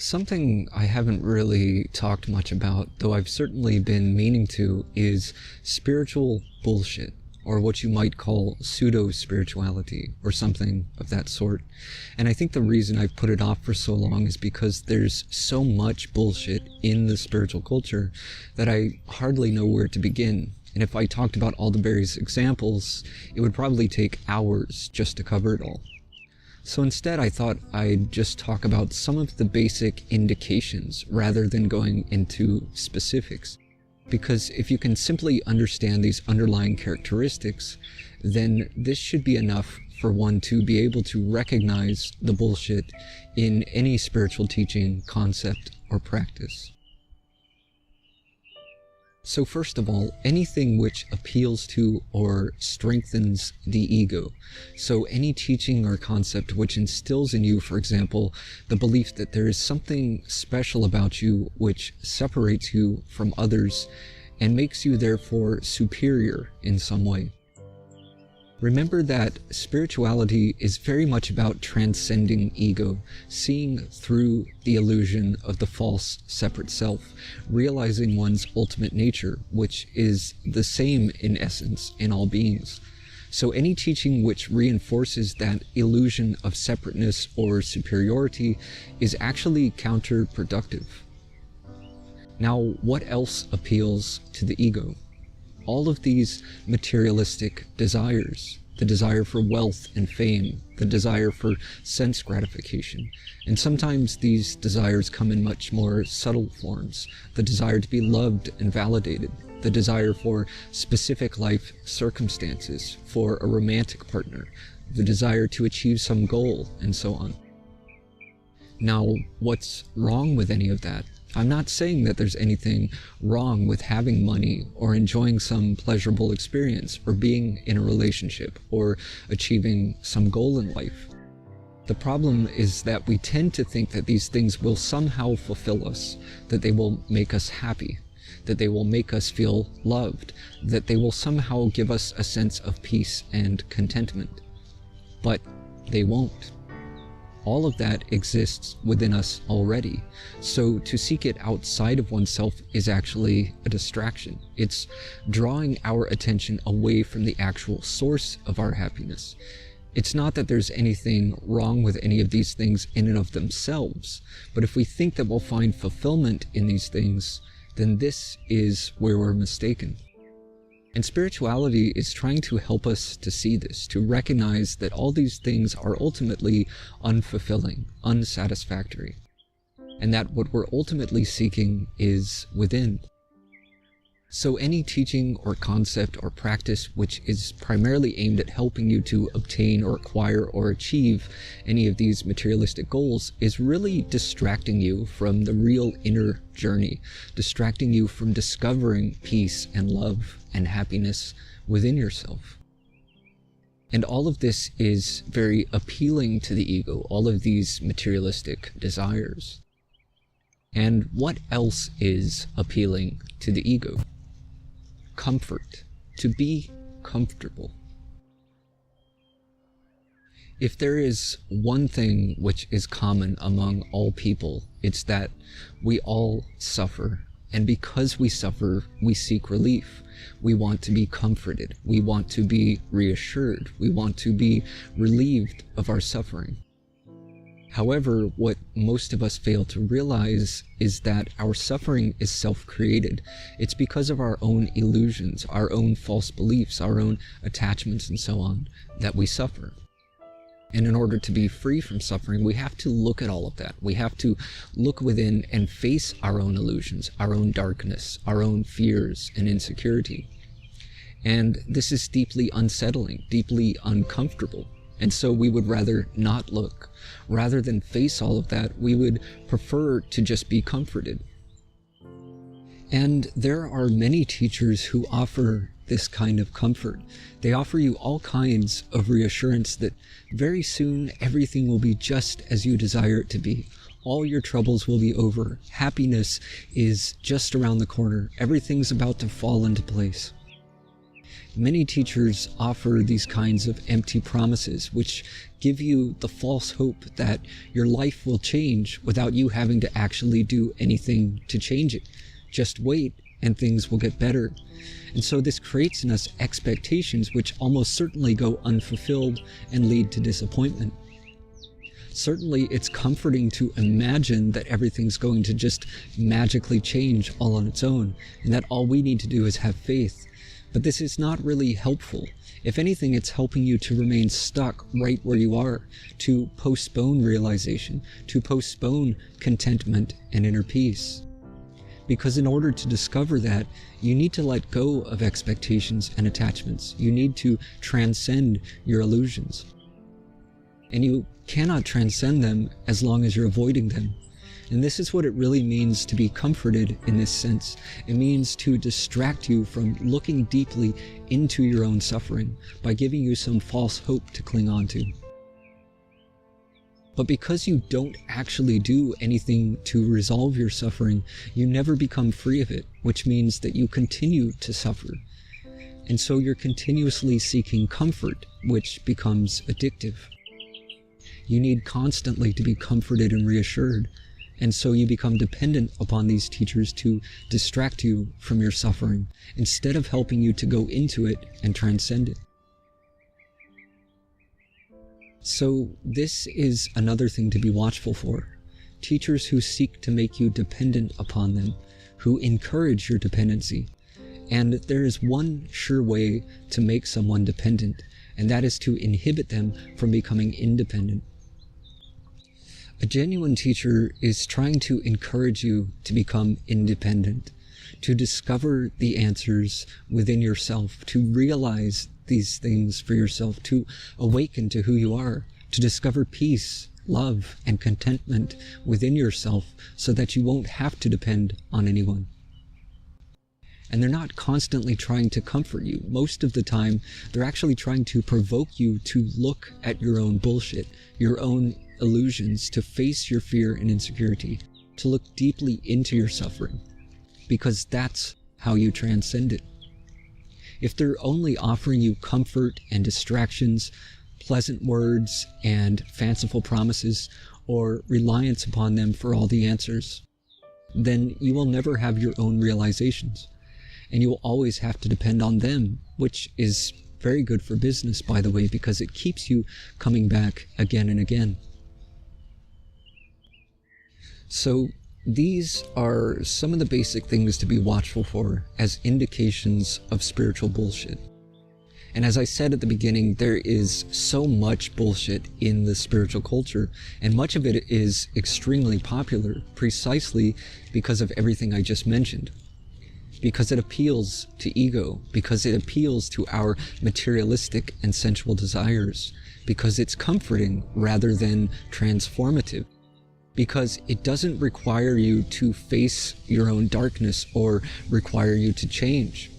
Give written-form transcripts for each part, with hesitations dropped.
Something I haven't really talked much about, though I've certainly been meaning to, is spiritual bullshit, or what you might call pseudo-spirituality, or something of that sort. And I think the reason I've put it off for so long is because there's so much bullshit in the spiritual culture that I hardly know where to begin. And if I talked about all the various examples, it would probably take hours just to cover it all. So instead, I thought I'd just talk about some of the basic indications rather than going into specifics. Because if you can simply understand these underlying characteristics, then this should be enough for one to be able to recognize the bullshit in any spiritual teaching, concept, or practice. So first of all, anything which appeals to or strengthens the ego. So any teaching or concept which instills in you, for example, the belief that there is something special about you which separates you from others and makes you therefore superior in some way. Remember that spirituality is very much about transcending ego, seeing through the illusion of the false separate self, realizing one's ultimate nature, which is the same in essence in all beings. So any teaching which reinforces that illusion of separateness or superiority is actually counterproductive. Now, what else appeals to the ego? All of these materialistic desires, the desire for wealth and fame, the desire for sense gratification, and sometimes these desires come in much more subtle forms, the desire to be loved and validated, the desire for specific life circumstances, for a romantic partner, the desire to achieve some goal, and so on. Now, what's wrong with any of that? I'm not saying that there's anything wrong with having money or enjoying some pleasurable experience or being in a relationship or achieving some goal in life. The problem is that we tend to think that these things will somehow fulfill us, that they will make us happy, that they will make us feel loved, that they will somehow give us a sense of peace and contentment. But they won't. All of that exists within us already. So to seek it outside of oneself is actually a distraction. It's drawing our attention away from the actual source of our happiness. It's not that there's anything wrong with any of these things in and of themselves, but if we think that we'll find fulfillment in these things, then this is where we're mistaken. And spirituality is trying to help us to see this, to recognize that all these things are ultimately unfulfilling, unsatisfactory, and that what we're ultimately seeking is within. So any teaching or concept or practice which is primarily aimed at helping you to obtain or acquire or achieve any of these materialistic goals is really distracting you from the real inner journey, distracting you from discovering peace and love and happiness within yourself. And all of this is very appealing to the ego, all of these materialistic desires. And what else is appealing to the ego? Comfort, to be comfortable. If there is one thing which is common among all people, it's that we all suffer, and because we suffer, we seek relief. We want to be comforted, we want to be reassured, we want to be relieved of our suffering. However, what most of us fail to realize is that our suffering is self-created. It's because of our own illusions, our own false beliefs, our own attachments, and so on, that we suffer. And in order to be free from suffering, we have to look at all of that. We have to look within and face our own illusions, our own darkness, our own fears and insecurity. And this is deeply unsettling, deeply uncomfortable. And so we would rather not look. Rather than face all of that, we would prefer to just be comforted. And there are many teachers who offer this kind of comfort. They offer you all kinds of reassurance that very soon everything will be just as you desire it to be. All your troubles will be over. Happiness is just around the corner. Everything's about to fall into place. Many teachers offer these kinds of empty promises, which give you the false hope that your life will change without you having to actually do anything to change it. Just wait and things will get better. And so this creates in us expectations which almost certainly go unfulfilled and lead to disappointment. Certainly it's comforting to imagine that everything's going to just magically change all on its own, and that all we need to do is have faith. But this is not really helpful. If anything, it's helping you to remain stuck right where you are, to postpone realization, to postpone contentment and inner peace. Because in order to discover that, you need to let go of expectations and attachments. You need to transcend your illusions. And you cannot transcend them as long as you're avoiding them. And this is what it really means to be comforted in this sense. It means to distract you from looking deeply into your own suffering by giving you some false hope to cling on to. But because you don't actually do anything to resolve your suffering, you never become free of it, which means that you continue to suffer. And so you're continuously seeking comfort, which becomes addictive. You need constantly to be comforted and reassured. And so you become dependent upon these teachers to distract you from your suffering, instead of helping you to go into it and transcend it. So this is another thing to be watchful for. Teachers who seek to make you dependent upon them, who encourage your dependency. And there is one sure way to make someone dependent, and that is to inhibit them from becoming independent. A genuine teacher is trying to encourage you to become independent, to discover the answers within yourself, to realize these things for yourself, to awaken to who you are, to discover peace, love, and contentment within yourself so that you won't have to depend on anyone. And they're not constantly trying to comfort you. Most of the time, they're actually trying to provoke you to look at your own bullshit, your own illusions, to face your fear and insecurity, to look deeply into your suffering, because that's how you transcend it. If they're only offering you comfort and distractions, pleasant words and fanciful promises, or reliance upon them for all the answers, then you will never have your own realizations, and you will always have to depend on them, which is very good for business, by the way, because it keeps you coming back again and again. So these are some of the basic things to be watchful for as indications of spiritual bullshit. And as I said at the beginning, there is so much bullshit in the spiritual culture, and much of it is extremely popular precisely because of everything I just mentioned. Because it appeals to ego, because it appeals to our materialistic and sensual desires, because it's comforting rather than transformative. Because it doesn't require you to face your own darkness or require you to change.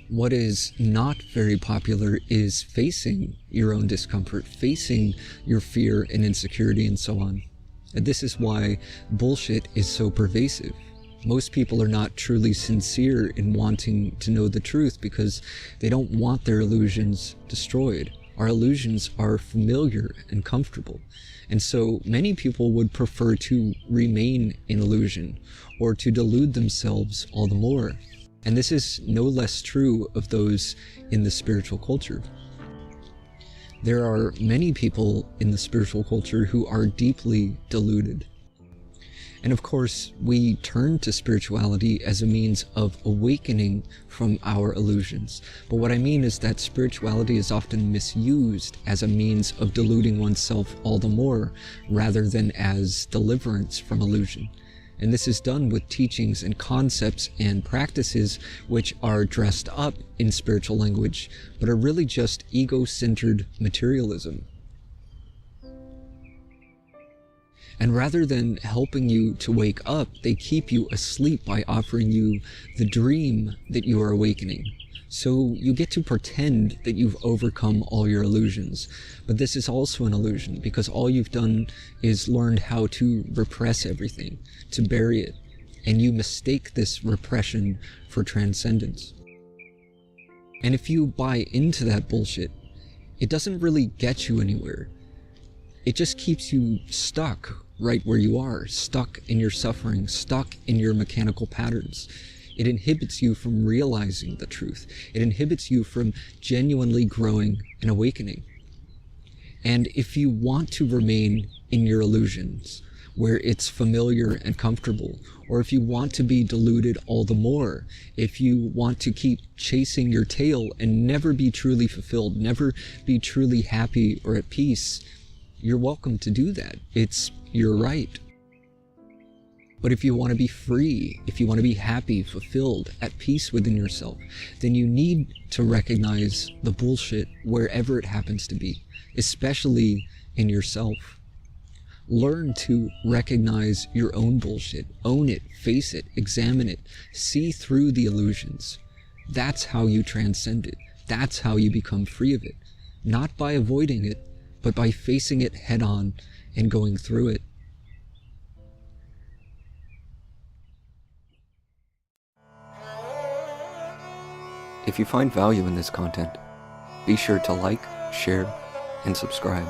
What is not very popular is facing your own discomfort, facing your fear and insecurity and so on. And this is why bullshit is so pervasive. Most people are not truly sincere in wanting to know the truth because they don't want their illusions destroyed. Our illusions are familiar and comfortable. And so many people would prefer to remain in illusion or to delude themselves all the more. And this is no less true of those in the spiritual culture. There are many people in the spiritual culture who are deeply deluded. And of course, we turn to spirituality as a means of awakening from our illusions. But what I mean is that spirituality is often misused as a means of deluding oneself all the more, rather than as deliverance from illusion. And this is done with teachings and concepts and practices which are dressed up in spiritual language, but are really just ego-centered materialism. And rather than helping you to wake up, they keep you asleep by offering you the dream that you are awakening. So you get to pretend that you've overcome all your illusions. But this is also an illusion, because all you've done is learned how to repress everything, to bury it. And you mistake this repression for transcendence. And if you buy into that bullshit, it doesn't really get you anywhere. It just keeps you stuck right where you are, stuck in your suffering, stuck in your mechanical patterns. It inhibits you from realizing the truth. It inhibits you from genuinely growing and awakening. And if you want to remain in your illusions, where it's familiar and comfortable, or if you want to be deluded all the more, if you want to keep chasing your tail and never be truly fulfilled, never be truly happy or at peace, you're welcome to do that. It's your right. But if you want to be free, if you want to be happy, fulfilled, at peace within yourself, then you need to recognize the bullshit wherever it happens to be, especially in yourself. Learn to recognize your own bullshit, own it, face it, examine it, see through the illusions. That's how you transcend it. That's how you become free of it. Not by avoiding it, but by facing it head on and going through it. If you find value in this content, be sure to like, share, and subscribe.